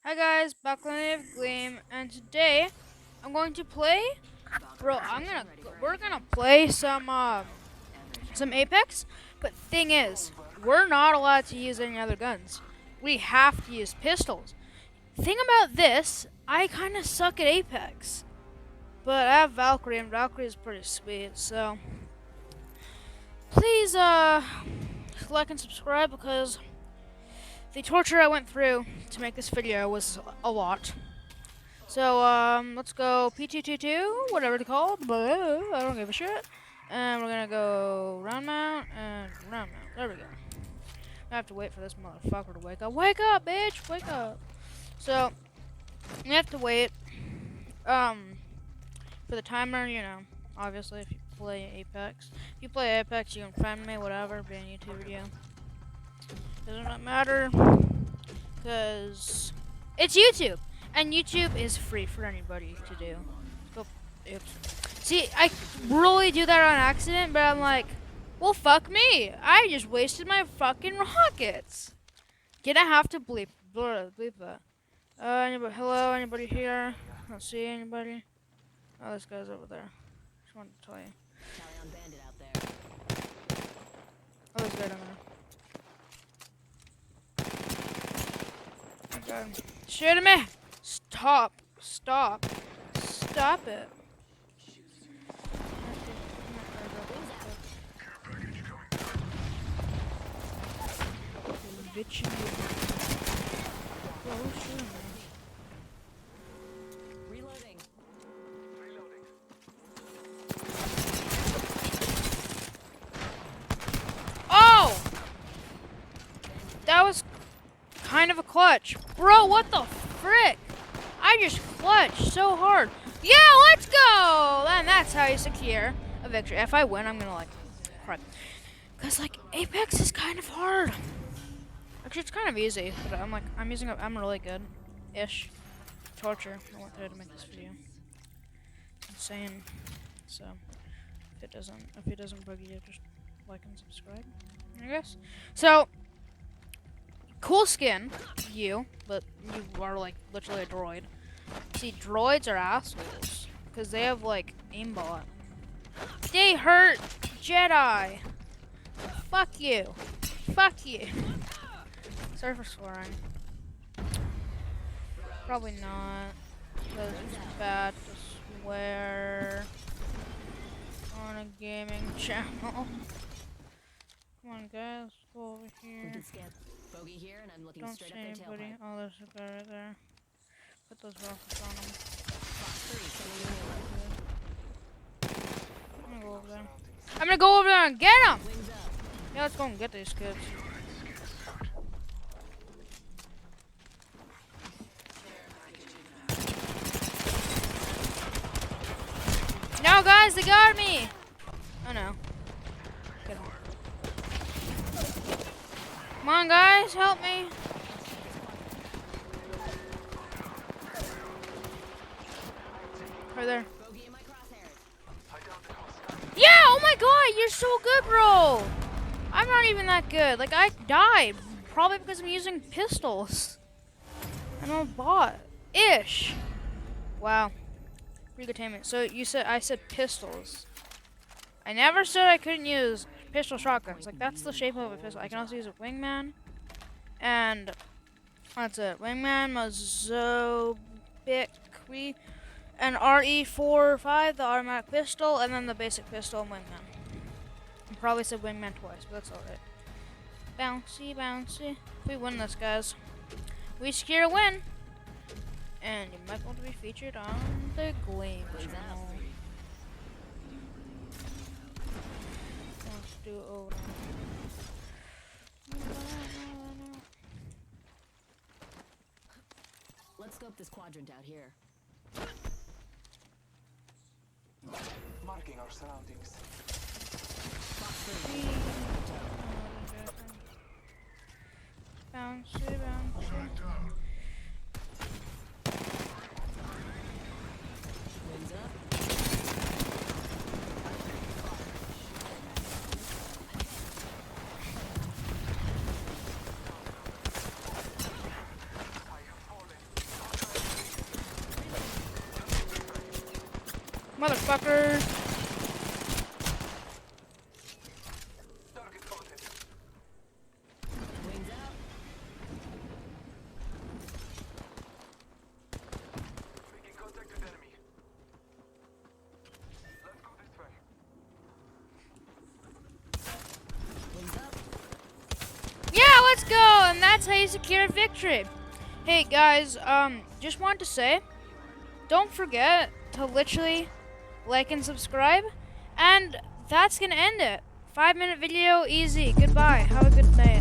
Hi guys, back on Native Gleam, and today I'm going to play. We're gonna play some Apex, but thing is, we're not allowed to use any other guns. We have to use pistols. Thing about this, I kind of suck at Apex, but I have Valkyrie, and Valkyrie is pretty sweet. So please like and subscribe because the torture I went through to make this video was a lot. So, let's go P222, whatever it's called, but I don't give a shit. And we're gonna go round mount and round mount. There we go. I have to wait for this motherfucker to wake up. Wake up, bitch! Wake up! So, we have to wait, for the timer, you know, obviously, if you play Apex. If you play Apex, you can find me, whatever, be a YouTube video. Doesn't really matter, because it's YouTube. And YouTube is free for anybody to do. Go, oops. See, I really do that on accident, but I'm like, well, fuck me. I just wasted my fucking rockets. Did I have to bleep that? Hello, anybody here? I don't see anybody. Oh, this guy's over there. Just wanted to tell you. Bandit out there. Oh, this guy down there. Okay. Shoot at me! Stop. Stop. Stop it. Bitch. Reloading. Oh! That was kind of a clutch. Bro, what the frick? I just clutched so hard. Yeah, let's go! And that's how you secure a victory. If I win, I'm gonna like cry. Cause like Apex is kind of hard. Actually, it's kind of easy, but I'm really good-ish. Torture. I went there to make this video. Insane. So if it doesn't bug you, just like and subscribe, I guess. So cool skin, but you are like literally a droid. See, droids are assholes because they have like aimbot. They hurt Jedi. Fuck you. Fuck you. Sorry for swearing. Probably not. Because it's bad to swear on a gaming channel. Come on, guys. Let's go over We here. can scan. Bogey here, and I'm looking Don't straight see up their anybody. tailpipe. Oh, there's a guy right there. Put those rockets on him. Box 3, sending you I'm gonna go over there. I'm gonna go over there and get him! wings up. Yeah, let's go and get these kids. No, guys, they got me! Oh no. Get him. Come on, guys, help me. Right there. Bogey in my crosshairs. Yeah, oh my god, you're so good, bro. I'm not even that good. Like, I died. Probably because I'm using pistols. I'm a bot-ish. Wow. Pretty good aiming. So I said pistols. I never said I couldn't use pistol shotguns. Like, that's the shape of a pistol. I can also use a wingman. And that's it. Wingman, Mozobic, and RE45, the automatic pistol, and then the basic pistol and wingman. I probably said wingman twice, but that's alright. Bouncy, bouncy. If we win this, guys, we secure a win. And you might want to be featured on the Gleam channel. Let's do it over. Let's scope this quadrant out here. Marking our surroundings. Box 3. Bouncy, bouncy. Wings up. Motherfucker. Target spotted. Wings up. Making contact with enemy. Let's go this way. Wings up. Yeah, let's go. And that's how you secure victory. Hey guys, just wanted to say, don't forget to literally like and subscribe. And that's gonna end it. 5-minute video, easy. Goodbye. Have a good night.